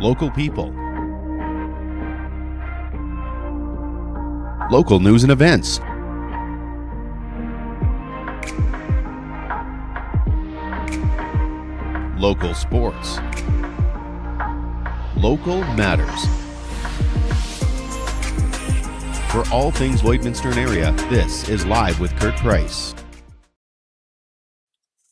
local people, local news and events, local sports, local matters. For all things Lloydminster and area, this is Live with Kurt Price.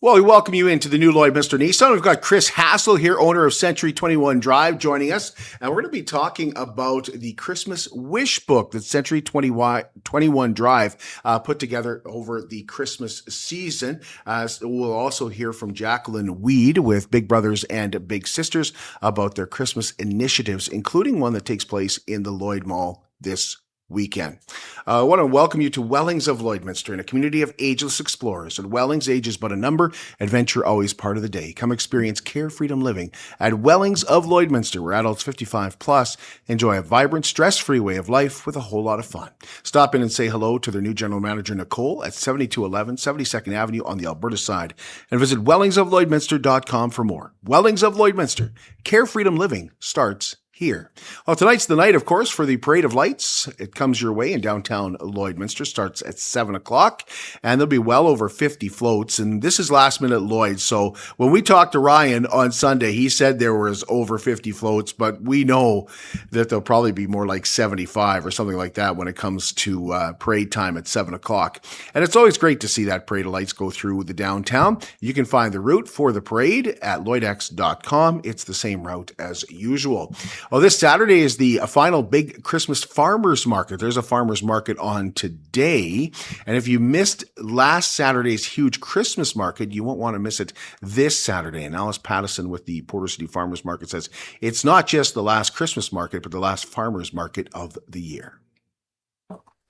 Well, we welcome you into the new Lloydminster Nissan. We've got Chris Hassel here, owner of Century 21 Drive, joining us. And we're going to be talking about the Christmas Wishbook that Century 21 Drive put together over the Christmas season. We'll also hear from Jacqueline Weed with Big Brothers and Big Sisters about their Christmas initiatives, including one that takes place in the Lloyd Mall this weekend. I want to welcome you to Wellings of Lloydminster, in a community of ageless explorers. At Wellings, age is but a number, adventure always part of the day. Come experience carefreedom living at Wellings of Lloydminster, where adults 55 plus enjoy a vibrant, stress-free way of life with a whole lot of fun. Stop in and say hello to their new general manager, Nicole, at 7211 72nd Avenue on the Alberta side, and visit wellingsoflloydminster.com for more. Wellings of Lloydminster, carefreedom living starts here. Well, tonight's the night, of course, for the Parade of Lights. It comes your way in downtown Lloydminster, starts at 7 o'clock, and there'll be well over 50 floats, and this is last minute Lloyd. So when we talked to Ryan on Sunday, he said there was over 50 floats, but we know that there'll probably be more like 75 or something like that when it comes to parade time at 7 o'clock. And it's always great to see that Parade of Lights go through the downtown. You can find the route for the parade at lloydx.com. It's the same route as usual. Well, this Saturday is the final big Christmas farmers market. There's a farmers market on today. And if you missed last Saturday's huge Christmas market, you won't want to miss it this Saturday. And Alice Pattison with the Porter City Farmers Market says it's not just the last Christmas market, but the last farmers market of the year.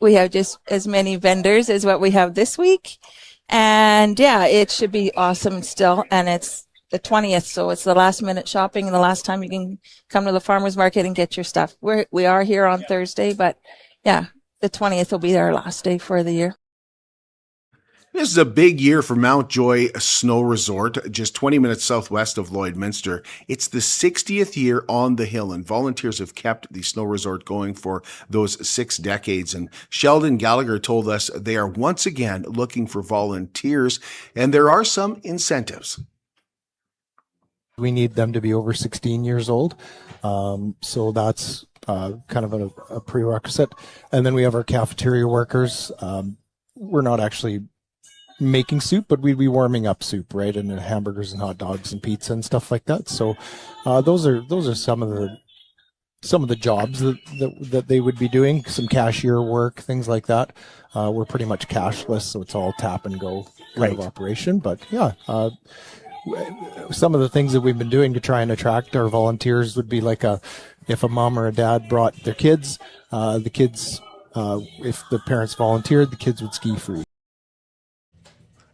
We have just as many vendors as what we have this week. And yeah, it should be awesome still. And it's the 20th, so it's the last minute shopping and the last time you can come to the farmers market and get your stuff. We are here on Thursday, but yeah, the 20th will be our last day for the year. This is a big year for Mount Joy Snow Resort, just 20 minutes southwest of Lloydminster. It's the 60th year on the hill, and volunteers have kept the snow resort going for those 6 decades. And Sheldon Gallagher told us they are once again looking for volunteers, and there are some incentives. We need them to be over 16 years old. So that's kind of a prerequisite. And then we have our cafeteria workers. We're not actually making soup, but we'd be warming up soup, right? And hamburgers and hot dogs and pizza and stuff like that. So those are some of the jobs that they would be doing, some cashier work, things like that. We're pretty much cashless, so it's all tap and go kind of operation. But yeah, some of the things that we've been doing to try and attract our volunteers would be like if a mom or a dad brought their kids, if the parents volunteered, the kids would ski free.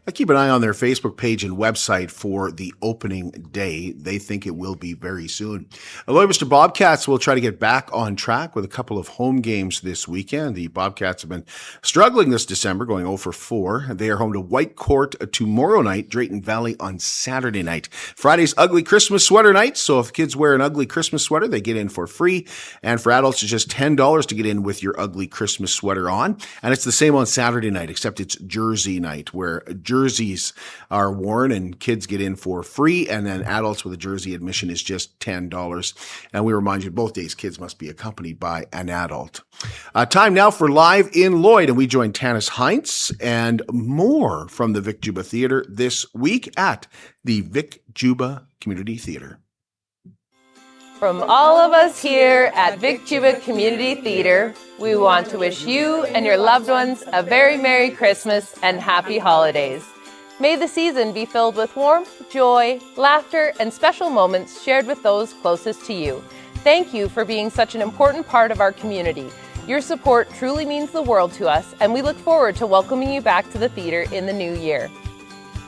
I keep an eye on their Facebook page and website for the opening day. They think it will be very soon. Lloydminster Bobcats will try to get back on track with a couple of home games this weekend. The Bobcats have been struggling this December, going 0 for 4. They are home to Whitecourt tomorrow night, Drayton Valley on Saturday night. Friday's Ugly Christmas Sweater Night, so if kids wear an ugly Christmas sweater, they get in for free. And for adults, it's just $10 to get in with your ugly Christmas sweater on. And it's the same on Saturday night, except it's Jersey night, where jerseys are worn and kids get in for free, and then adults with a jersey admission is just $10. And we remind you, both days kids must be accompanied by an adult. Time now for Live in Lloyd, and we join Tanis Heinz and more from the Vic Juba Theatre this week at the Vic Juba Community Theatre. From all of us here at Vic Juba Community Theatre, we want to wish you and your loved ones a very Merry Christmas and Happy Holidays. May the season be filled with warmth, joy, laughter, and special moments shared with those closest to you. Thank you for being such an important part of our community. Your support truly means the world to us, and we look forward to welcoming you back to the theatre in the new year.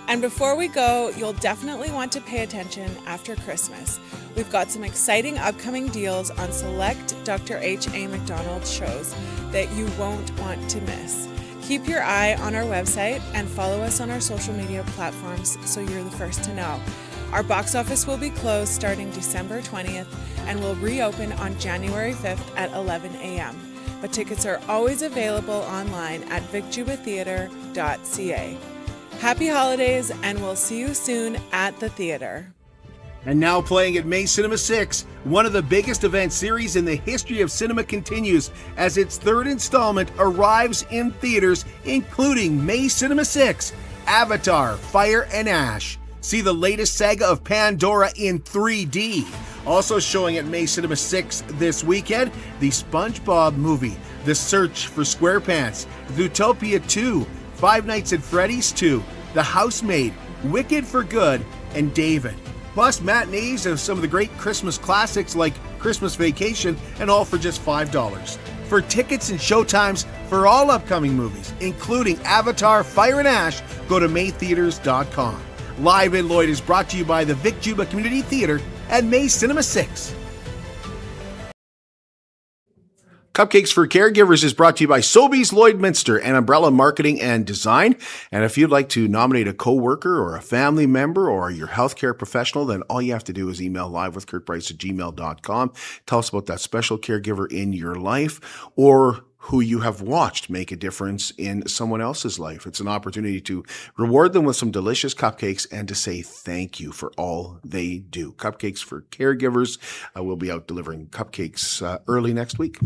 And before we go, you'll definitely want to pay attention after Christmas. We've got some exciting upcoming deals on select Dr. H.A. McDonald shows that you won't want to miss. Keep your eye on our website and follow us on our social media platforms so you're the first to know. Our box office will be closed starting December 20th and will reopen on January 5th at 11 a.m. But tickets are always available online at vicjubatheatre.ca. Happy holidays, and we'll see you soon at the theater. And now playing at May Cinema 6, one of the biggest event series in the history of cinema continues as its third installment arrives in theaters, including May Cinema 6, Avatar, Fire and Ash. See the latest saga of Pandora in 3D. Also showing at May Cinema 6 this weekend, the SpongeBob movie, The Search for SquarePants, Zootopia 2, Five Nights at Freddy's 2, The Housemaid, Wicked for Good, and David. Plus matinees of some of the great Christmas classics like Christmas Vacation, and all for just $5. For tickets and showtimes for all upcoming movies, including Avatar, Fire and Ash, go to maytheaters.com. Live in Lloyd is brought to you by the Vic Juba Community Theatre at May Cinema 6. Cupcakes for Caregivers is brought to you by Sobeys Lloydminster and Umbrella Marketing and Design. And if you'd like to nominate a coworker or a family member or your healthcare professional, then all you have to do is email livewithkurtprice@gmail.com. Tell us about that special caregiver in your life or who you have watched make a difference in someone else's life. It's an opportunity to reward them with some delicious cupcakes and to say thank you for all they do. Cupcakes for Caregivers. We'll be out delivering cupcakes early next week.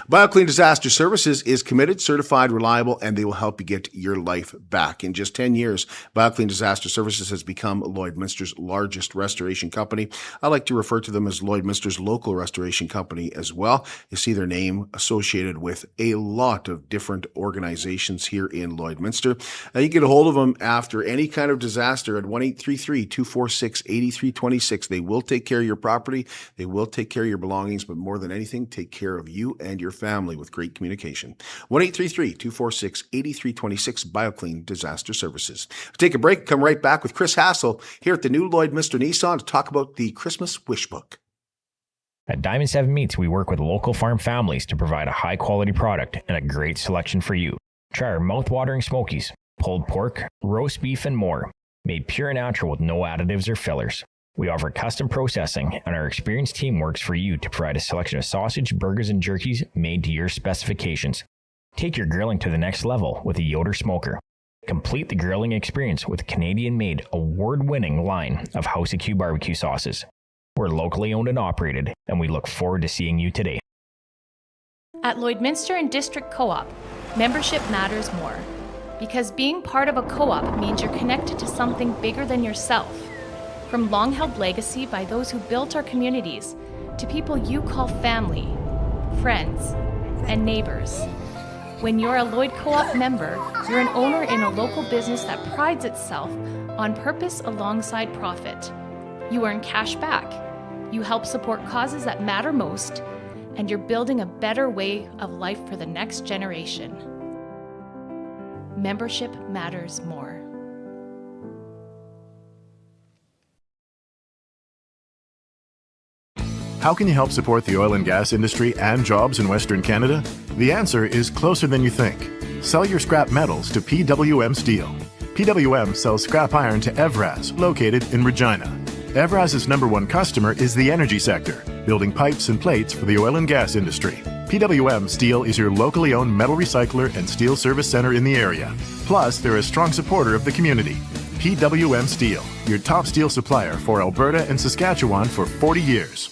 BioClean Disaster Services is committed, certified, reliable, and they will help you get your life back. In just 10 years, BioClean Disaster Services has become Lloydminster's largest restoration company. I like to refer to them as Lloydminster's local restoration company as well. You see their name associated with a lot of different organizations here in Lloydminster. You get a hold of them after any kind of disaster at 1-833-246-8326. They will take care of your property. They will take care of your belongings, but more than anything, take care of you and your family with great communication. 1-833-246-8326, BioClean Disaster Services. Take a break. Come right back with Chris Hassel here at the new Lloydminster Nissan to talk about the Christmas Wishbook. At Diamond 7 Meats, we work with local farm families to provide a high-quality product and a great selection for you. Try our mouth-watering smokies, pulled pork, roast beef, and more, made pure and natural with no additives or fillers. We offer custom processing, and our experienced team works for you to provide a selection of sausage, burgers, and jerkies made to your specifications. Take your grilling to the next level with a Yoder smoker. Complete the grilling experience with Canadian-made, award-winning line of House of Q barbecue sauces. We're locally owned and operated, and we look forward to seeing you today. At Lloydminster and District Co-op, membership matters more. Because being part of a co-op means you're connected to something bigger than yourself. From long-held legacy by those who built our communities, to people you call family, friends, and neighbors. When you're a Lloyd Co-op member, you're an owner in a local business that prides itself on purpose alongside profit. You earn cash back. You help support causes that matter most, and you're building a better way of life for the next generation. Membership matters more. How can you help support the oil and gas industry and jobs in Western Canada? The answer is closer than you think. Sell your scrap metals to PWM Steel. PWM sells scrap iron to Evraz, located in Regina. Evraz's #1 customer is the energy sector, building pipes and plates for the oil and gas industry. PWM Steel is your locally owned metal recycler and steel service center in the area. Plus, they're a strong supporter of the community. PWM Steel, your top steel supplier for Alberta and Saskatchewan for 40 years.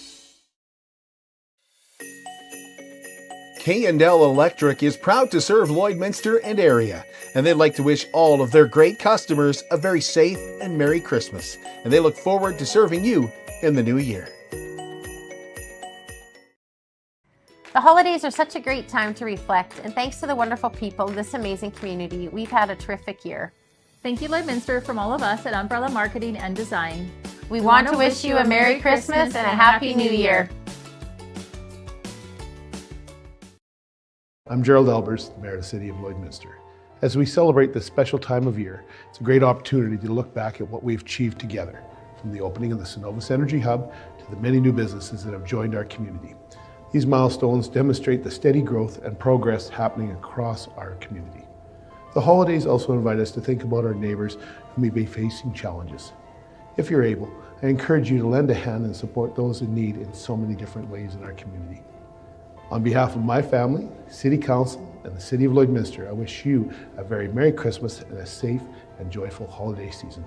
K&L Electric is proud to serve Lloydminster and area, and they'd like to wish all of their great customers a very safe and Merry Christmas, and they look forward to serving you in the new year. The holidays are such a great time to reflect, and thanks to the wonderful people in this amazing community, we've had a terrific year. Thank you, Lloydminster, from all of us at Umbrella Marketing and Design. We want to wish you a Merry Christmas and a Happy New Year. I'm Gerald Albers, the Mayor of the City of Lloydminster. As we celebrate this special time of year, it's a great opportunity to look back at what we've achieved together, from the opening of the Synovus Energy Hub to the many new businesses that have joined our community. These milestones demonstrate the steady growth and progress happening across our community. The holidays also invite us to think about our neighbours who may be facing challenges. If you're able, I encourage you to lend a hand and support those in need in so many different ways in our community. On behalf of my family, City Council, and the City of Lloydminster, I wish you a very Merry Christmas and a safe and joyful holiday season.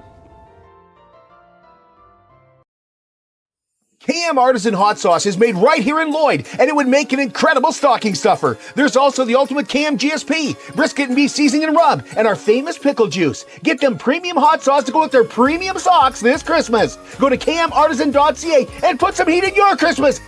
KM Artisan Hot Sauce is made right here in Lloyd, and it would make an incredible stocking stuffer. There's also the ultimate KM GSP, brisket and beef seasoning and rub, and our famous pickle juice. Get them premium hot sauce to go with their premium socks this Christmas. Go to kmartisan.ca and put some heat in your Christmas.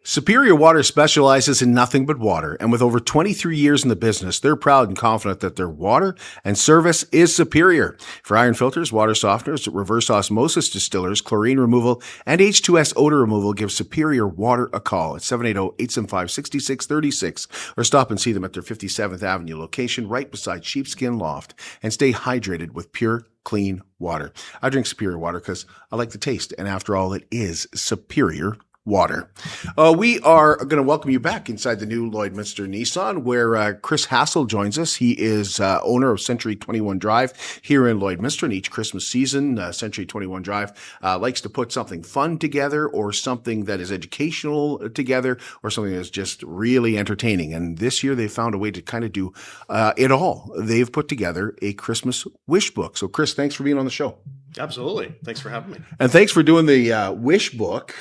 Superior Water specializes in nothing but water, and with over 23 years in the business, they're proud and confident that their water and service is superior. For iron filters, water softeners, reverse osmosis distillers, chlorine removal, and H2S odor removal, give Superior Water a call at 780-875-6636 or stop and see them at their 57th Avenue location right beside Sheepskin Loft, and stay hydrated with pure, clean water. I drink Superior Water because I like the taste, and after all, it is superior water. We are going to welcome you back inside the new Lloydminster Nissan, where Chris Hassel joins us. He is owner of Century 21 Drive here in Lloydminster. And each Christmas season, Century 21 Drive likes to put something fun together, or something that is educational together, or something that's just really entertaining. And this year they found a way to kind of do it all. They've put together a Christmas wish book. So Chris, thanks for being on the show. Absolutely. Thanks for having me. And thanks for doing the wish book.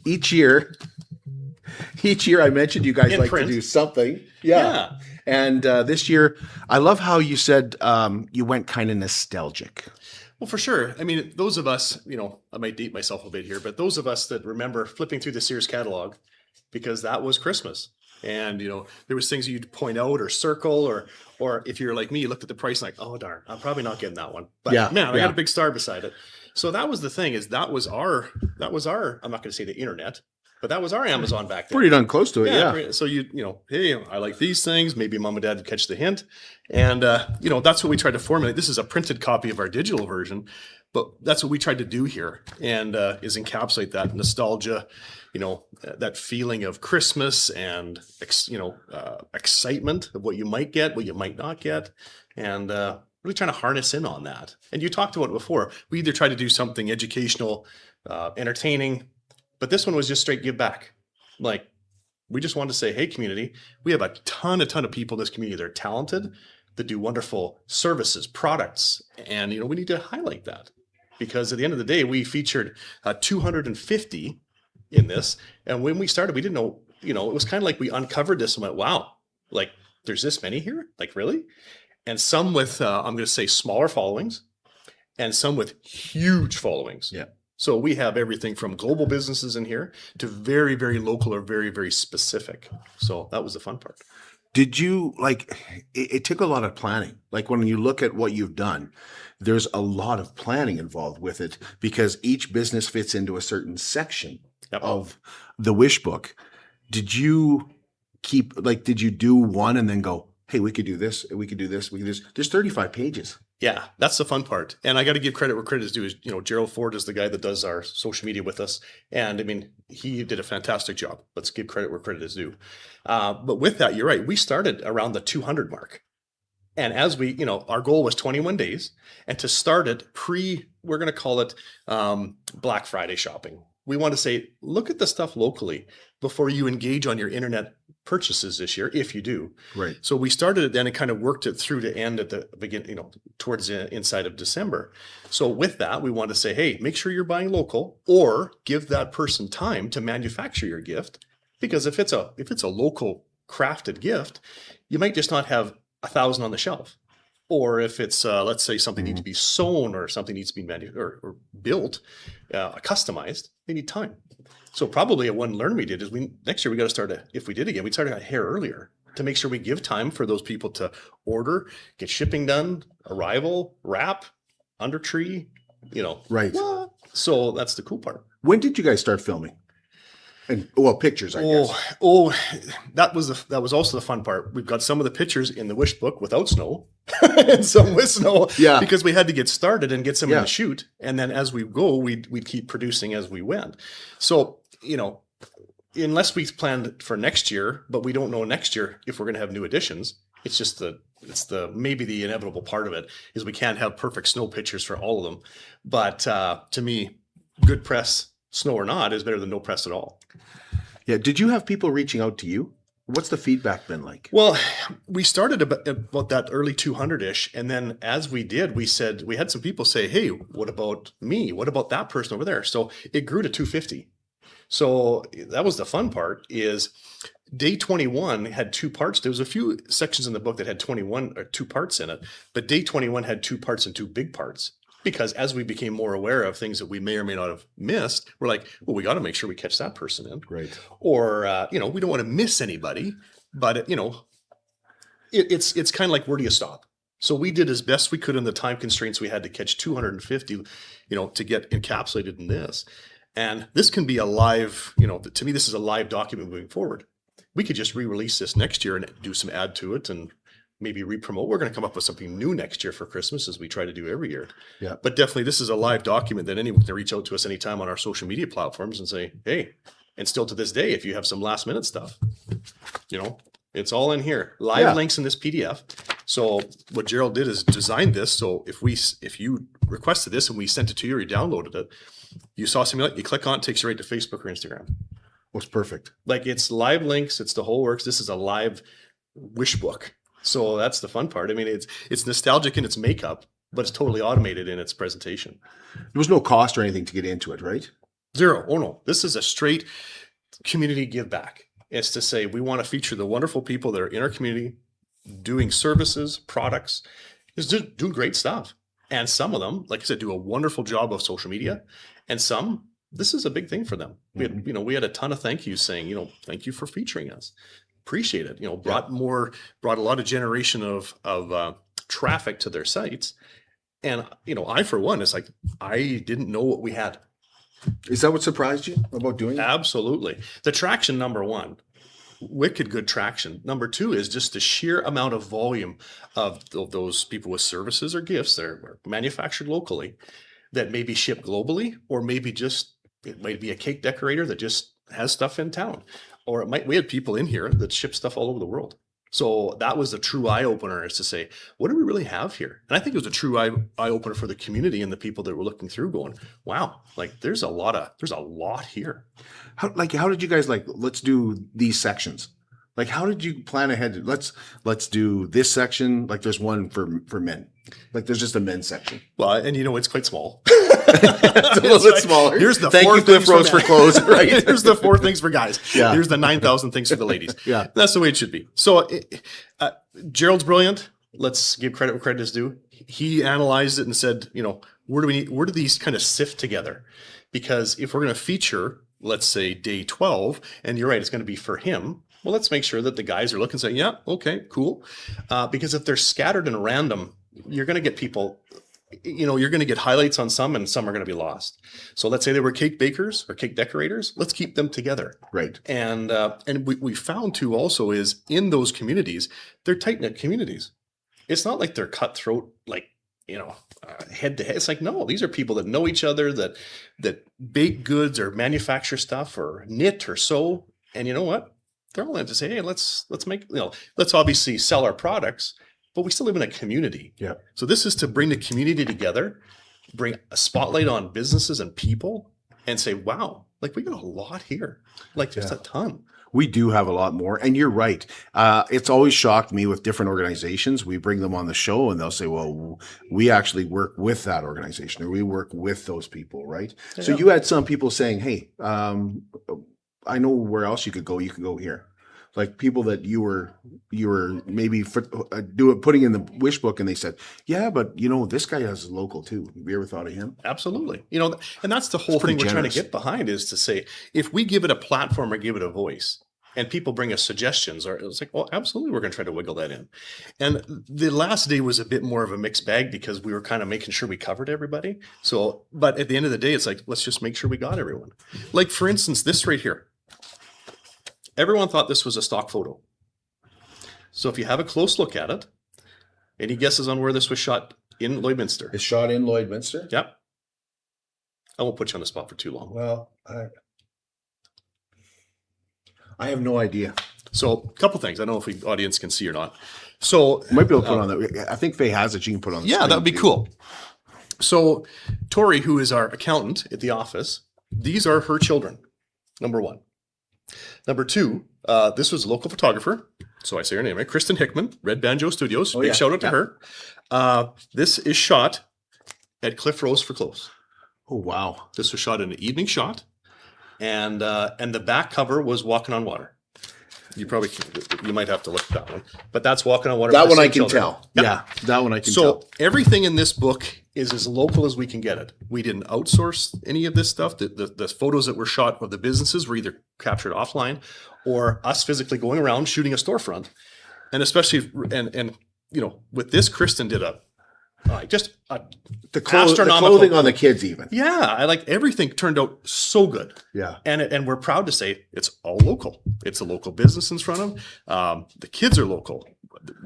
Each year I mentioned you guys like to do something. Yeah. And this year, I love how you said you went kind of nostalgic. Well, for sure. I mean, those of us, I might date myself a bit here, but those of us that remember flipping through the Sears catalog, because that was Christmas. And, there was things you'd point out or circle, or if you're like me, you looked at the price like, oh, darn, I'm probably not getting that one. But I got a big star beside it. So that was the thing, is that was our, I'm not going to say the internet, but that was our Amazon back then. Pretty darn close to it. Yeah. So hey, I like these things. Maybe mom and dad would catch the hint. And, that's what we tried to formulate. This is a printed copy of our digital version, but that's what we tried to do here, and is encapsulate that nostalgia, that feeling of Christmas and, excitement of what you might get, what you might not get, and really trying to harness in on that. And you talked about it before. We either try to do something educational, entertaining, but this one was just straight give back. Like, we just wanted to say, hey, community, we have a ton of people in this community that are talented, that do wonderful services, products, and we need to highlight that, because at the end of the day, we featured 250 in this, and when we started, we didn't know. It was kind of like we uncovered this and went, wow, like there's this many here, like really, and some with I'm going to say smaller followings, and some with huge followings. Yeah. So we have everything from global businesses in here to very, very local or very, very specific. So that was the fun part. Did you it took a lot of planning. Like, when you look at what you've done, there's a lot of planning involved with it, because each business fits into a certain section of the wish book. Did you did you do one and then go, hey, we could do this, we could do this, we could do this? There's 35 pages. Yeah, that's the fun part. And I got to give credit where credit is due. Gerald Ford is the guy that does our social media with us. And I mean, he did a fantastic job. Let's give credit where credit is due. But with that, you're right. We started around the 200 mark. And as we, our goal was 21 days. And to start it we're going to call it Black Friday shopping. We want to say, look at the stuff locally before you engage on your internet purchases this year, if you do. Right. So we started it then and kind of worked it through to end at the beginning, towards the inside of December. So with that, we want to say, hey, make sure you're buying local, or give that person time to manufacture your gift. Because if it's a local crafted gift, you might just not have 1,000 on the shelf. Or if it's, let's say something needs to be sewn, or something needs to be or built, customized, they need time. So probably one learn we did is next year we got to start, if we did again, we'd start a hair earlier to make sure we give time for those people to order, get shipping done, arrival, wrap, under tree, Right. So that's the cool part. When did you guys start filming? And pictures, I guess. That was also the fun part. We've got some of the pictures in the wish book without snow and some with snow. Yeah. Because we had to get started and get some in the shoot. And then as we go, we'd keep producing as we went. So, unless we planned for next year, but we don't know next year if we're going to have new additions, It's just maybe the inevitable part of it is we can't have perfect snow pictures for all of them. But to me, good press, snow or not, is better than no press at all. Yeah. Did you have people reaching out to you? What's the feedback been like? Well, we started about that early 200-ish. And then as we did, we had some people say, hey, what about me? What about that person over there? So it grew to 250. So that was the fun part is day 21 had 2 parts. There was a few sections in the book that had 21 or 2 parts in it, but day 21 had 2 parts and 2 big parts. Because as we became more aware of things that we may or may not have missed, we're like, well, we got to make sure we catch that person in. Right. Or, we don't want to miss anybody, but, it's kind of like, where do you stop? So we did as best we could in the time constraints we had to catch 250, to get encapsulated in this. And this can be a live, to me, this is a live document moving forward. We could just re-release this next year and do some add to it and maybe re-promote. We're going to come up with something new next year for Christmas, as we try to do every year. Yeah. But definitely this is a live document that anyone can reach out to us anytime on our social media platforms and say, hey, and still to this day, if you have some last minute stuff, it's all in here. Live links in this PDF. So what Gerald did is designed this. So if you requested this and we sent it to you or you downloaded it, you saw something like, you click on it, takes you right to Facebook or Instagram. Well, it's perfect. Like it's live links. It's the whole works. This is a live wish book. So that's the fun part. I mean, it's nostalgic in its makeup, but it's totally automated in its presentation. There was no cost or anything to get into it, right? Zero. Oh no, this is a straight community give back. It's to say we want to feature the wonderful people that are in our community doing services, products, is just doing great stuff. And some of them, like I said, do a wonderful job of social media. And some, this is a big thing for them. We had a ton of thank yous saying, thank you for featuring us. Appreciate it. Brought a lot of generation of traffic to their sites. And, I, for one, it's like, I didn't know what we had. Is that what surprised you about doing it? Absolutely. The traction, number one, wicked good traction. Number two is just the sheer amount of volume of those people with services or gifts that are manufactured locally that may be shipped globally, or maybe it might be a cake decorator that just has stuff in town. Or we had people in here that ship stuff all over the world. So that was a true eye opener, is to say, what do we really have here? And I think it was a true eye opener for the community and the people that were looking through, going, wow, like there's a lot here. How did you guys let's do these sections? Like, how did you plan ahead? Let's do this section. Like, there's one for men. Like, there's just a men's section. Well, and it's quite small. It's a little bit smaller. Here's the Thank 4 you, things Cliff Rose, for clothes. Right. Here's the 4 things for guys. Yeah. Here's the 9,000 things for the ladies. Yeah. That's the way it should be. So Gerald's brilliant. Let's give credit where credit is due. He analyzed it and said, where do these kind of sift together? Because if we're going to feature, let's say day 12, and you're right, it's going to be for him. Well, let's make sure that the guys are looking and saying, yeah, okay, cool. Because if they're scattered and random, you're going to get people, you're going to get highlights on some and some are going to be lost. So let's say they were cake bakers or cake decorators. Let's keep them together. Right. And we found too also is in those communities, they're tight-knit communities. It's not like they're cutthroat, head to head. It's like, no, these are people that know each other, that bake goods or manufacture stuff or knit or sew. And you know what? They're all in to say, hey, let's let's obviously sell our products, but we still live in a community. Yeah. So this is to bring the community together, bring a spotlight on businesses and people, and say, wow, like we got a lot here. Like just a ton. We do have a lot more. And you're right. It's always shocked me with different organizations. We bring them on the show and they'll say, well, we actually work with that organization or we work with those people, right? Yeah. So you had some people saying, hey, I know where else you could go. You could go here. Like people that you were maybe putting in the wish book, and they said, yeah, but this guy has a local too. Have you ever thought of him? Absolutely. And that's the whole thing we're trying to get behind, is to say, if we give it a platform or give it a voice, and people bring us suggestions, or it's like, well, absolutely, we're going to try to wiggle that in. And the last day was a bit more of a mixed bag because we were kind of making sure we covered everybody. So, but at the end of the day, it's like, let's just make sure we got everyone. Like, for instance, this right here. Everyone thought this was a stock photo. So if you have a close look at it, any guesses on where this was shot in Lloydminster? It's shot in Lloydminster? Yep. I won't put you on the spot for too long. Well, I have no idea. So a couple things. I don't know if the audience can see or not. So You might be able to put on that. I think Faye has it. You can put on the yeah, screen, that would be too. cool. So Tori, who is our accountant at the office, these are her children, number one. Number two, this was a local photographer. So I say her name, right? Kristen Hickman, Red Banjo Studios. Big shout out to her. This is shot at Cliff Rose for Close. Oh, wow. This was shot in an evening shot. And the back cover was Walking on Water. You might have to look at that one, but that's Walking on Water. That for the one I same can children. tell. Yep. Yeah, that one I can So tell. everything in this book is as local as we can get it. We didn't outsource any of this stuff. The photos that were shot of the businesses were either captured offline or us physically going around shooting a storefront. And especially, and you know, with this, Kristen did The astronomical clothing on the kids even. Yeah, I like everything turned out so good. Yeah. And we're proud to say it's all local. It's a local business in front of them. The kids are local.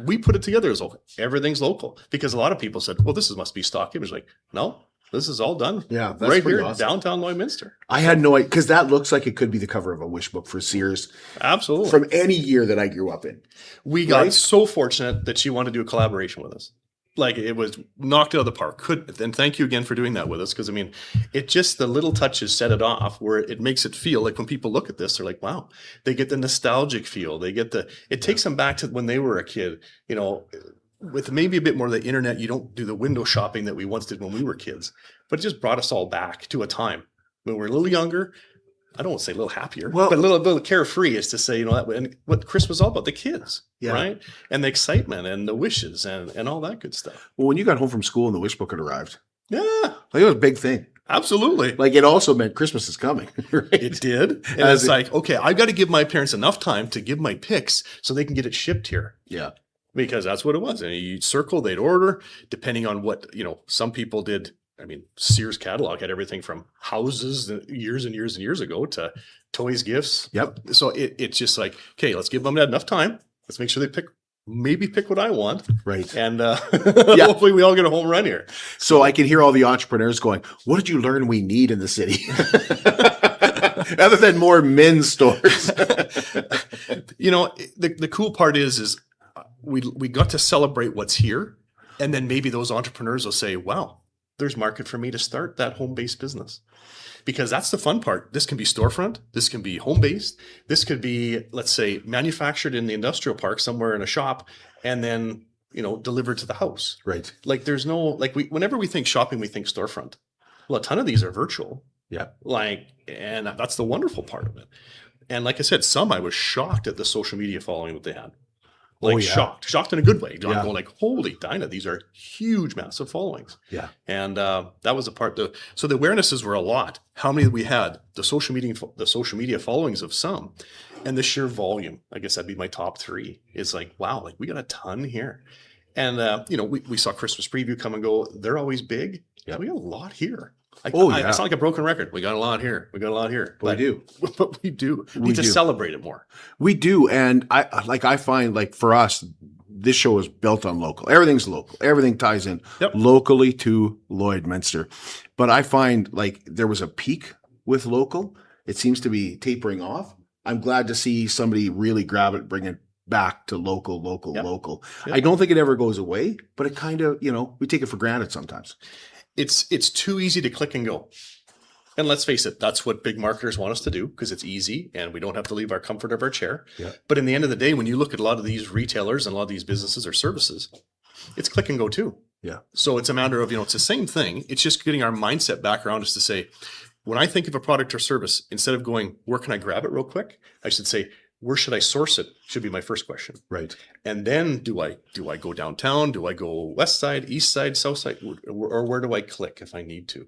We put it together as local. Everything's local because a lot of people said, well, this must be stock image. Like, no, this is all done. Yeah, that's right pretty here in awesome. downtown Lloydminster. I had no idea, because that looks like it could be the cover of a wish book for Sears Absolutely. from any year that I grew up in. We got Right? so fortunate that she wanted to do a collaboration with us. Like it was knocked out of the park. And thank you again for doing that with us. Because I mean, it just the little touches set it off where it makes it feel like when people look at this, they're like, wow, they get the nostalgic feel. They get it takes them back to when they were a kid, you know, with maybe a bit more of the internet. You don't do the window shopping that we once did when we were kids, but it just brought us all back to a time when we were a little younger. I don't want to say a little happier, but a little carefree is to say, you know, that and what Christmas was all about, the kids, right? And the excitement and the wishes and all that good stuff. Well, when you got home from school and the wish book had arrived, Yeah, like it was a big thing. absolutely. Like it also meant Christmas is coming. Right? It did. And it's like, okay, I've got to give my parents enough time to give my picks so they can get it shipped here. Yeah. Because that's what it was. And you circle, they'd order, depending on what, you know, some people did. I mean, Sears catalog had everything from houses years and years and years ago to toys, gifts. Yep. So it's just like, okay, let's give them enough time. Let's make sure they pick what I want. Right. And hopefully we all get a home run here. So I can hear all the entrepreneurs going, what did you learn we need in the city? Other than more men's stores. You know, the cool part is we got to celebrate what's here. And then maybe those entrepreneurs will say, wow, there's market for me to start that home-based business. Because that's the fun part. This can be storefront. This can be home-based. This could be, let's say, manufactured in the industrial park somewhere in a shop and then, you know, delivered to the house. Right. Like there's no, like whenever we think shopping, we think storefront. Well, a ton of these are virtual. Yeah. And that's the wonderful part of it. And like I said, I was shocked at the social media following that they had. Like shocked in a good way. Going like, holy Dinah, these are huge, massive followings. Yeah. And that was a part. So the awarenesses were a lot. How many we had, the social media followings of some, and the sheer volume. I guess that'd be my top three. It's like, wow, like we got a ton here. And you know, we saw Christmas Preview come and go. They're always big. Yeah, we got a lot here. I sound like a broken record. We got a lot here. We got a lot here. We do. But we do. We need to celebrate it more. We do. And I find like for us, this show is built on local. Everything's local. Everything ties in locally to Lloydminster. But I find like there was a peak with local. It seems to be tapering off. I'm glad to see somebody really grab it, bring it back to local. I don't think it ever goes away, but it kind of, you know, we take it for granted sometimes. It's too easy to click and go. And let's face it, that's what big marketers want us to do because it's easy and we don't have to leave our comfort of our chair. Yeah. But in the end of the day, when you look at a lot of these retailers and a lot of these businesses or services, it's click and go too. Yeah. So it's a matter of, you know, it's the same thing. It's just getting our mindset back around us to say, when I think of a product or service, instead of going, where can I grab it real quick? I should say, where should I source it? Should be my first question. Right. And then do I go downtown? Do I go west side, east side, south side, or where do I click if I need to?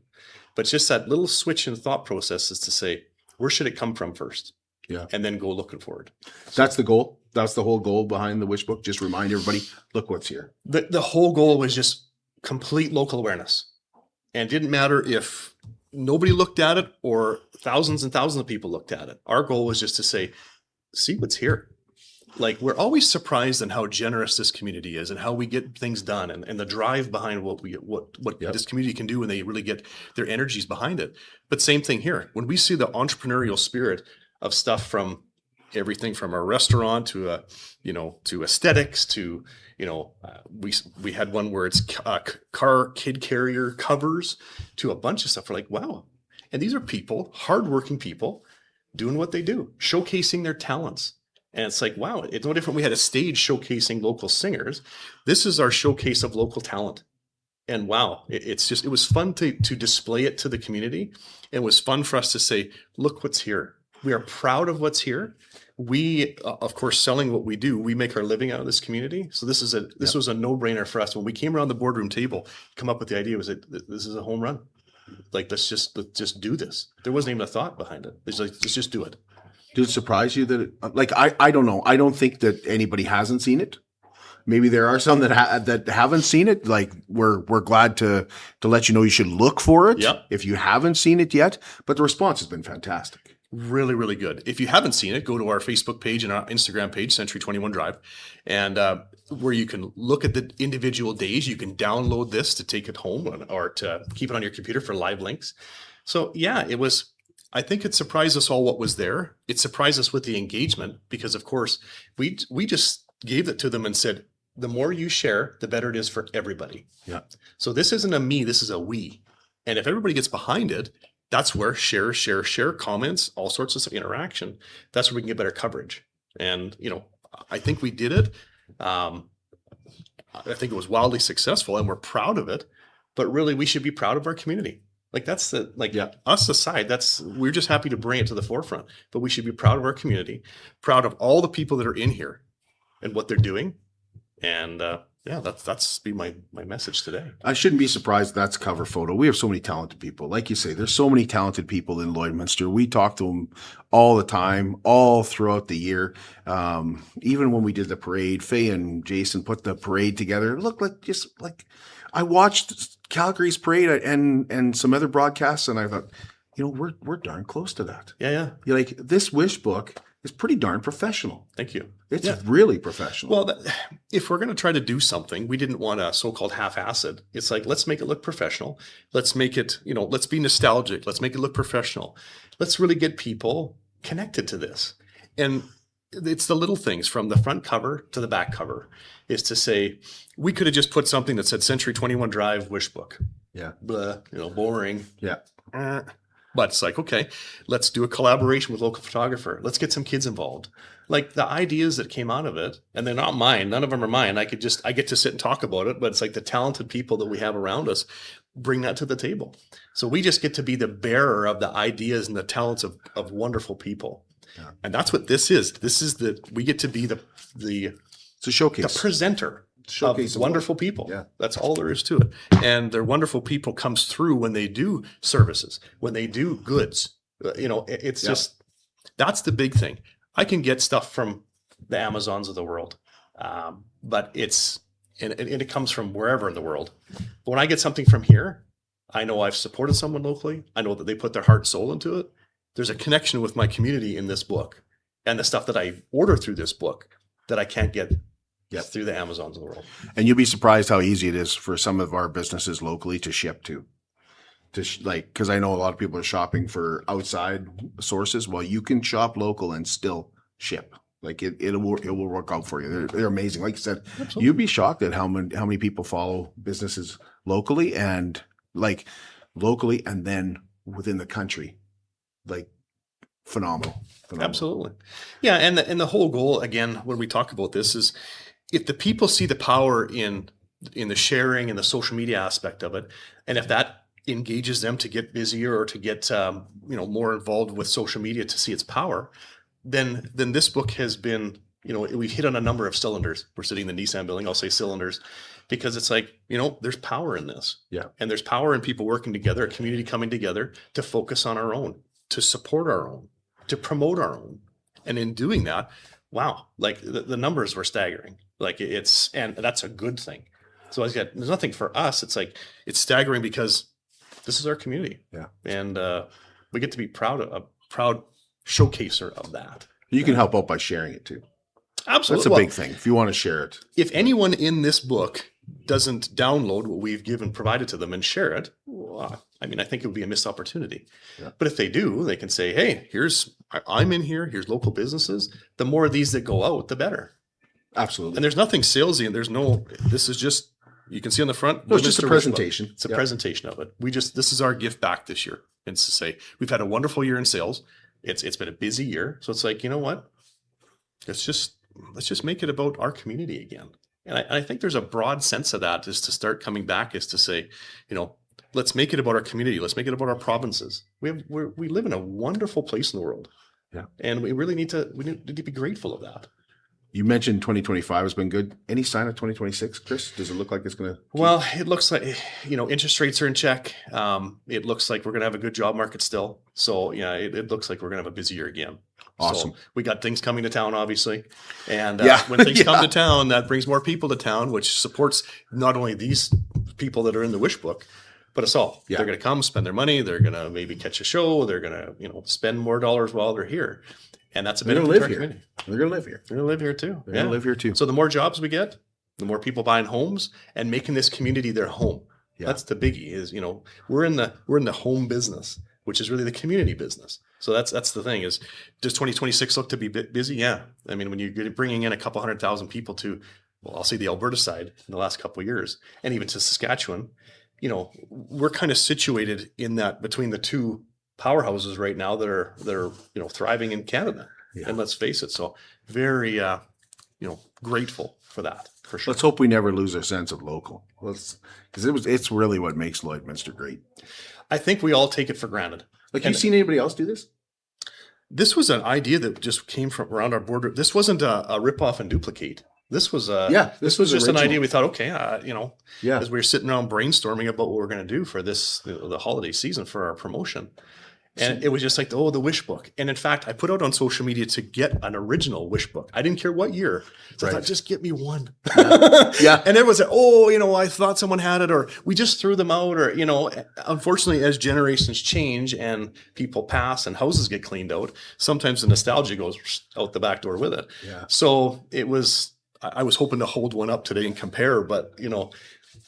But it's just that little switch in thought process is to say, where should it come from first? Yeah. And then go looking for it. That's the goal. That's the whole goal behind the wish book. Just remind everybody, look what's here. The whole goal was just complete local awareness. And it didn't matter if nobody looked at it or thousands and thousands of people looked at it. Our goal was just to say, see what's here. Like we're always surprised in how generous this community is and how we get things done and the drive behind what this community can do when they really get their energies behind it. But same thing here. When we see the entrepreneurial spirit of stuff from everything from a restaurant to to aesthetics to, we had one where it's car kid carrier covers to a bunch of stuff. We're like, wow. And these are people, hardworking people, doing what they do, showcasing their talents. And it's like, wow, it's no different. We had a stage showcasing local singers. This is our showcase of local talent. And wow, it was fun to display it to the community. It was fun for us to say, look what's here. We are proud of what's here. We, of course, selling what we do, we make our living out of this community. So this was a no-brainer for us. When we came around the boardroom table, come up with the idea was that this is a home run. Like, let's just do this. There wasn't even a thought behind it. It's like, let's just do it. Did it surprise you that I don't know. I don't think that anybody hasn't seen it. Maybe there are some that haven't seen it. Like, we're glad to let you know you should look for it if you haven't seen it yet. But the response has been fantastic. Really, really good. If you haven't seen it, go to our Facebook page and our Instagram page, Century 21 Drive, and where you can look at the individual days. You can download this to take it home or to keep it on your computer for live links. So yeah, it was. I think it surprised us all what was there. It surprised us with the engagement because, of course, we just gave it to them and said, the more you share, the better it is for everybody. Yeah. So this isn't a me, this is a we. And if everybody gets behind it, that's where share comments, all sorts of interaction. That's where we can get better coverage. And, I think we did it. I think it was wildly successful and we're proud of it, but really we should be proud of our community. Like us aside, we're just happy to bring it to the forefront, but we should be proud of our community, proud of all the people that are in here and what they're doing. And that's be my message today. I shouldn't be surprised that's cover photo. We have so many talented people. Like you say, there's so many talented people in Lloydminster. We talk to them all the time, all throughout the year. Even when we did the parade, Faye and Jason put the parade together. It looked like I watched Calgary's parade and some other broadcasts, and I thought, we're darn close to that. Yeah. You're like, this wish book is pretty darn professional. Thank you. It's really professional. Well, if we're going to try to do something, we didn't want a so-called half-assed. It's like, let's make it look professional. Let's make it, let's be nostalgic. Let's make it look professional. Let's really get people connected to this. And it's the little things from the front cover to the back cover is to say, we could have just put something that said Century 21 Drive Wish Book. Yeah. Blah, boring. Yeah. But it's like, okay, let's do a collaboration with local photographer. Let's get some kids involved. Like the ideas that came out of it, and they're not mine. None of them are mine. I get to sit and talk about it, but it's like the talented people that we have around us bring that to the table. So we just get to be the bearer of the ideas and the talents of wonderful people. Yeah. And that's what this is. We get to be it's a showcase. The presenter. Showcase of wonderful people. Yeah. That's all there is to it. And their wonderful people comes through when they do services, when they do goods. It's just, that's the big thing. I can get stuff from the Amazons of the world, but it comes from wherever in the world. But when I get something from here, I know I've supported someone locally. I know that they put their heart and soul into it. There's a connection with my community in this book and the stuff that I order through this book that I can't get through the Amazons of the world. And you'll be surprised how easy it is for some of our businesses locally to ship to. Because I know a lot of people are shopping for outside sources. Well, you can shop local and still ship. Like it will work out for you. They're amazing. Like you said, Absolutely. You'd be shocked at how many people follow businesses locally and then within the country. Like phenomenal. Absolutely. Yeah. And the whole goal, again, when we talk about this is if the people see the power in the sharing and the social media aspect of it, and if that engages them to get busier or to get more involved with social media to see its power, then this book has been, we've hit on a number of cylinders. We're sitting in the Nissan building, I'll say cylinders, because it's like, there's power in this. Yeah. And there's power in people working together, a community coming together to focus on our own, to support our own, to promote our own. And in doing that, wow, like the numbers were staggering. Like and that's a good thing. So there's nothing for us. It's like, it's staggering because this is our community. Yeah. And we get to be a proud showcaser of that. You can help out by sharing it too. Absolutely. That's a big thing. If you want to share it. If anyone in this book doesn't download what we've provided to them and share it, well, I mean, I think it would be a missed opportunity. Yeah. But if they do, they can say, hey, I'm in here, here's local businesses. The more of these that go out, the better. Absolutely. And there's nothing salesy, and this is just, you can see on the front. No, it's just a presentation. It's a presentation of it. This is our gift back this year. And it's to say, we've had a wonderful year in sales. It's been a busy year. So it's like, you know what? Let's just make it about our community again. And I think there's a broad sense of that is to start coming back is to say, let's make it about our community. Let's make it about our provinces. We live in a wonderful place in the world. Yeah. And we really need to be grateful of that. You mentioned 2025 has been good. Any sign of 2026, Chris? Does it look like it's going to? Well, it looks like, interest rates are in check. It looks like we're going to have a good job market still. So, yeah, it looks like we're going to have a busy year again. Awesome. So we got things coming to town, obviously. And when things come to town, that brings more people to town, which supports not only these people that are in the Wishbook, but us all. Yeah. They're going to come spend their money. They're going to maybe catch a show. They're going to, spend more dollars while they're here. And that's a benefit to our community. They're going to live here. They're going to live here too. They're going to live here too. So the more jobs we get, the more people buying homes and making this community their home. Yeah. That's the biggie is, we're in the home business, which is really the community business. So that's the thing is, does 2026 look to be busy? Yeah. I mean, when you're bringing in a couple 100,000 people to, well, I'll say the Alberta side in the last couple of years, and even to Saskatchewan, we're kind of situated in that between the two powerhouses right now that are thriving in Canada. Yeah. And let's face it. So very, grateful for that. For sure. Let's hope we never lose our sense of local. Because it's really what makes Lloydminster great. I think we all take it for granted. Like, you seen anybody else do this? This was an idea that just came from around our border. This wasn't a rip off and duplicate. This was this was just original. An idea. We thought, okay, as we were sitting around brainstorming about what we're going to do for the holiday season for our promotion. And it was just like, the Wishbook. And in fact, I put out on social media to get an original Wishbook. I didn't care what year. So I thought, just get me one. Yeah. And everyone said, I thought someone had it, or we just threw them out, or, unfortunately, as generations change and people pass and houses get cleaned out, sometimes the nostalgia goes out the back door with it. Yeah. So I was hoping to hold one up today and compare, but, that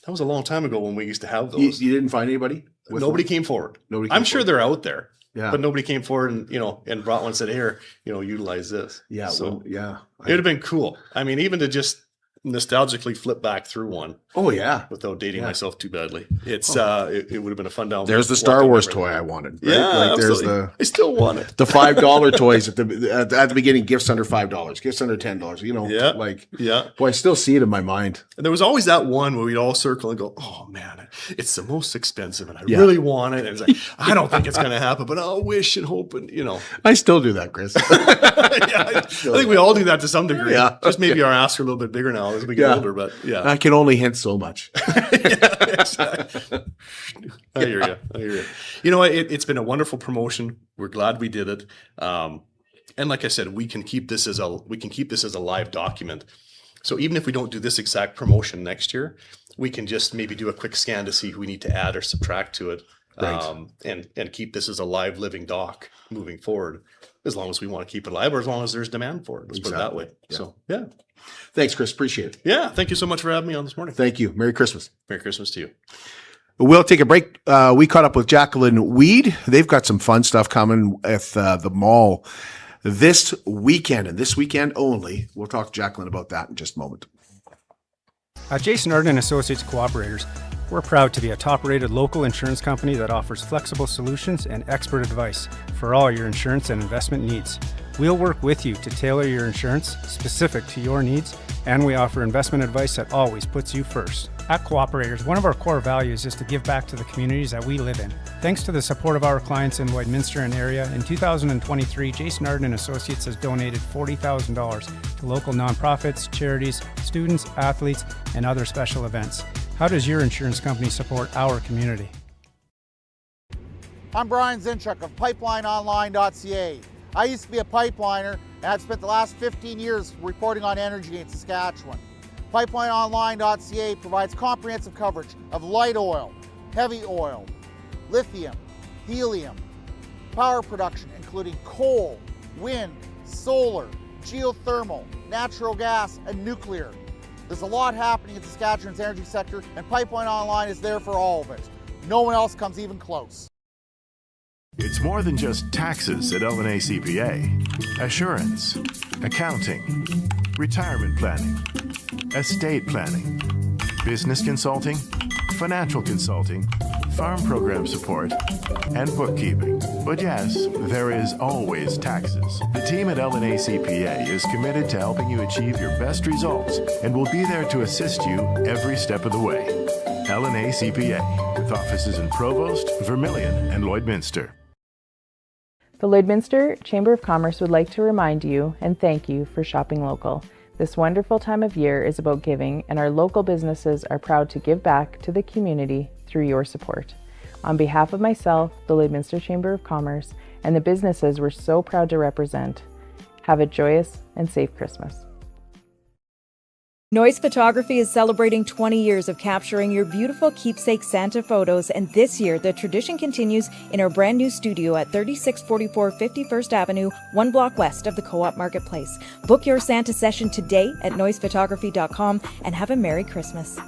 was a long time ago when we used to have those. You didn't find anybody? Nobody came forward. I'm sure they're out there. Yeah. But nobody came forward and brought one and said, here, utilize this. Yeah. So yeah. It'd have been cool. I mean, even to just nostalgically flip back through one. Oh yeah. Without dating myself too badly. It's it would have been a fun down. There's the Star Wars toy I wanted. Right? Yeah, absolutely. I still want it. The $5 toys at the beginning, gifts under $5, gifts under $10. Boy, I still see it in my mind. And there was always that one where we'd all circle and go, oh man, it's the most expensive and I really want it. And it's like, I don't think it's gonna happen, but I'll wish and hope and I still do that, Chris. I think we all do that to some degree. Yeah. Just maybe our asks are a little bit bigger now as we get older, but I can only hint so much. Exactly. I hear you. It's been a wonderful promotion. We're glad we did it. And like I said, we can keep this as a live document. So even if we don't do this exact promotion next year, we can just maybe do a quick scan to see who we need to add or subtract to it. Right. And keep this as a live living doc moving forward, as long as we want to keep it alive or as long as there's demand for it. Let's put it that way. Yeah. So, yeah. Thanks, Chris. Appreciate it. Yeah. Thank you so much for having me on this morning. Thank you. Merry Christmas. Merry Christmas to you. We'll take a break. We caught up with Jacqueline Weed. They've got some fun stuff coming at the mall this weekend, and this weekend only. We'll talk to Jacqueline about that in just a moment. Jason Arden Associates Cooperators. We're proud to be a top-rated local insurance company that offers flexible solutions and expert advice for all your insurance and investment needs. We'll work with you to tailor your insurance specific to your needs, and we offer investment advice that always puts you first. At Cooperators, one of our core values is to give back to the communities that we live in. Thanks to the support of our clients in Lloydminster and area, in 2023, Jason Arden Associates has donated $40,000 to local nonprofits, charities, students, athletes, and other special events. How does your insurance company support our community? I'm Brian Zinchuk of PipelineOnline.ca. I used to be a pipeliner, and I've spent the last 15 years reporting on energy in Saskatchewan. PipelineOnline.ca provides comprehensive coverage of light oil, heavy oil, lithium, helium, power production including coal, wind, solar, geothermal, natural gas, and nuclear. There's a lot happening in Saskatchewan's energy sector, and Pipeline Online is there for all of it. No one else comes even close. It's more than just taxes at LNA CPA. Assurance, accounting, retirement planning, estate planning, business consulting, financial consulting, farm program support, and bookkeeping. But yes, there is always taxes. The team at LNA CPA is committed to helping you achieve your best results and will be there to assist you every step of the way. LNA CPA, with offices in Provost, Vermilion, and Lloydminster. The Lloydminster Chamber of Commerce would like to remind you and thank you for shopping local. This wonderful time of year is about giving, and our local businesses are proud to give back to the community through your support. On behalf of myself, the Lloydminster Chamber of Commerce, and the businesses we're so proud to represent, have a joyous and safe Christmas. Noise Photography is celebrating 20 years of capturing your beautiful keepsake Santa photos, and this year the tradition continues in our brand new studio at 3644 51st Avenue, 1 block west of the Co-op Marketplace. Book your Santa session today at noisephotography.com and have a Merry Christmas.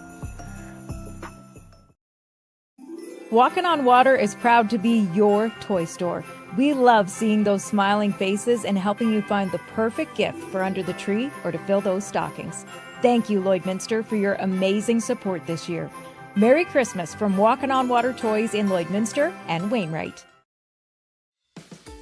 Walking on Water is proud to be your toy store. We love seeing those smiling faces and helping you find the perfect gift for under the tree or to fill those stockings. Thank you, Lloydminster, for your amazing support this year. Merry Christmas from Walking on Water Toys in Lloydminster and Wainwright.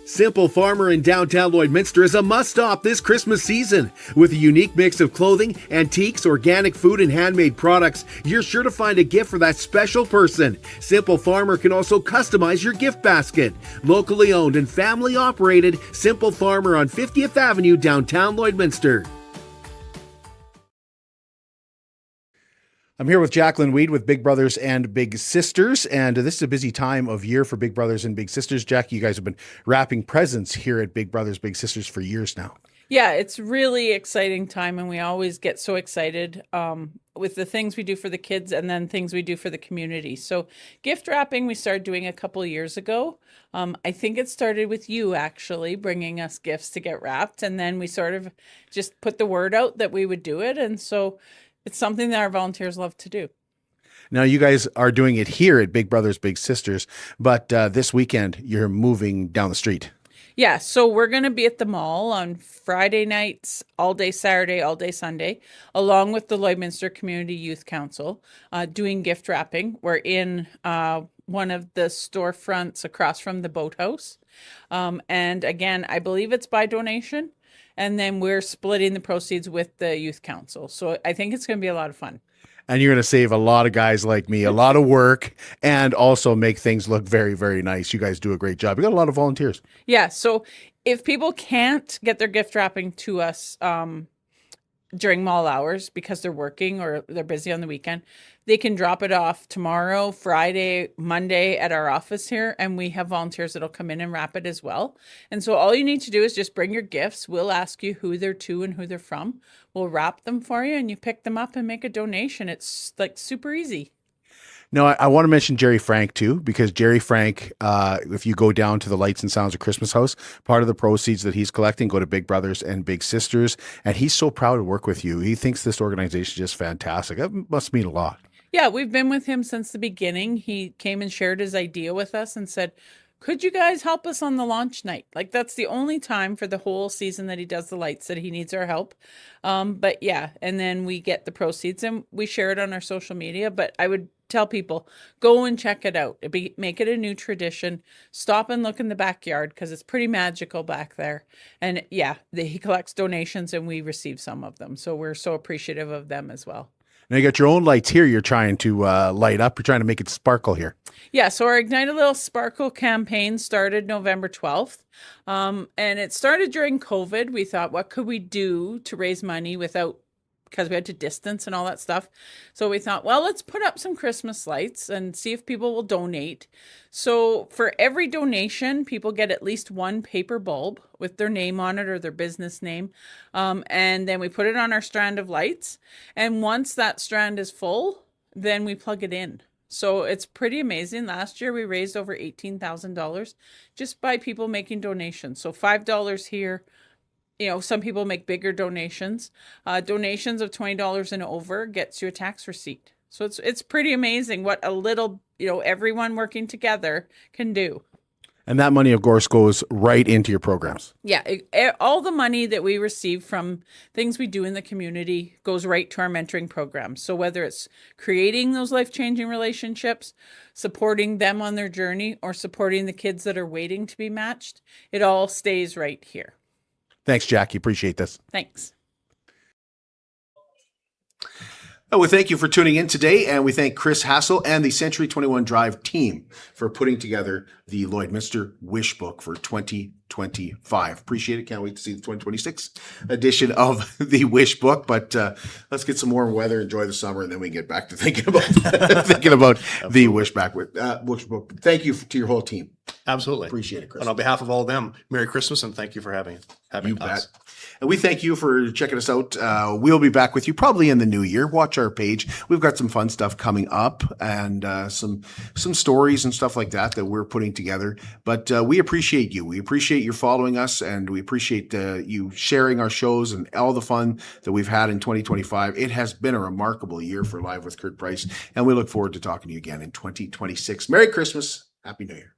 Simple Farmer in downtown Lloydminster is a must-stop this Christmas season. With a unique mix of clothing, antiques, organic food, and handmade products, you're sure to find a gift for that special person. Simple Farmer can also customize your gift basket. Locally owned and family operated, Simple Farmer on 50th Avenue, downtown Lloydminster. I'm here with Jacqueline Weed with Big Brothers and Big Sisters, and this is a busy time of year for Big Brothers and Big Sisters. Jackie, you guys have been wrapping presents here at Big Brothers, Big Sisters for years now. Yeah, it's really exciting time, and we always get so excited with the things we do for the kids and then things we do for the community. So gift wrapping we started doing a couple of years ago. I think it started with you actually bringing us gifts to get wrapped, and then we sort of just put the word out that we would do it, and so it's something that our volunteers love to do. Now, you guys are doing it here at Big Brothers Big Sisters, but this weekend you're moving down the street. Yeah, so we're going to be at the mall on Friday nights, all day Saturday, all day Sunday, along with the Lloydminster Community Youth Council, doing gift wrapping. We're in one of the storefronts across from the boathouse. And again, I believe it's by donation. And then we're splitting the proceeds with the youth council. So I think it's going to be a lot of fun. And you're going to save a lot of guys like me, a lot of work, and also make things look very, very nice. You guys do a great job. You got a lot of volunteers. Yeah. So if people can't get their gift wrapping to us during mall hours because they're working or they're busy on the weekend, they can drop it off tomorrow, Friday, Monday at our office here, and we have volunteers that'll come in and wrap it as well. And so all you need to do is just bring your gifts. We'll ask you who they're to and who they're from. We'll wrap them for you, and you pick them up and make a donation. It's like super easy. No, I want to mention Jerry Frank too, because Jerry Frank, if you go down to the Lights and Sounds of Christmas House, part of the proceeds that he's collecting go to Big Brothers and Big Sisters, and he's so proud to work with you. He thinks this organization is just fantastic. That must mean a lot. Yeah, we've been with him since the beginning. He came and shared his idea with us and said, could you guys help us on the launch night? Like, that's the only time for the whole season that he does the lights that he needs our help. But yeah, and then we get the proceeds and we share it on our social media. But I would tell people, go and check it out. Make it a new tradition. Stop and look in the backyard because it's pretty magical back there. And yeah, he collects donations and we receive some of them. So we're so appreciative of them as well. Now you got your own lights here you're trying to light up. You're trying to make it sparkle here. Yeah, so our Ignite a Little Sparkle campaign started November 12th. And it started during COVID. We thought, what could we do to raise money because we had to distance and all that stuff. So we thought, well, let's put up some Christmas lights and see if people will donate. So for every donation, people get at least one paper bulb with their name on it or their business name. And then we put it on our strand of lights. And once that strand is full, then we plug it in. So it's pretty amazing. Last year, we raised over $18,000 just by people making donations. So $5 here, some people make bigger donations. Donations of $20 and over gets you a tax receipt. So it's pretty amazing what a little, everyone working together can do. And that money, of course, goes right into your programs. Yeah, all the money that we receive from things we do in the community goes right to our mentoring program. So whether it's creating those life-changing relationships, supporting them on their journey, or supporting the kids that are waiting to be matched, it all stays right here. Thanks, Jackie. Appreciate this. Thanks. We thank you for tuning in today, and we thank Chris Hassel and the Century 21 Drive team for putting together the Lloydminster Wishbook for 2025. Appreciate it. Can't wait to see the 2026 edition of the Wishbook. But let's get some warm weather, enjoy the summer, and then we can get back to thinking about the Wishbook. Thank you to your whole team. Absolutely. Appreciate it, Chris. And on behalf of all of them, Merry Christmas and thank you for having You us. bet. And we thank you for checking us out. We'll be back with you probably in the new year. Watch our page. We've got some fun stuff coming up and some stories and stuff like that we're putting together. But we appreciate you. We appreciate you following us, and we appreciate you sharing our shows and all the fun that we've had in 2025. It has been a remarkable year for Live with Kurt Price, and we look forward to talking to you again in 2026. Merry Christmas. Happy New Year.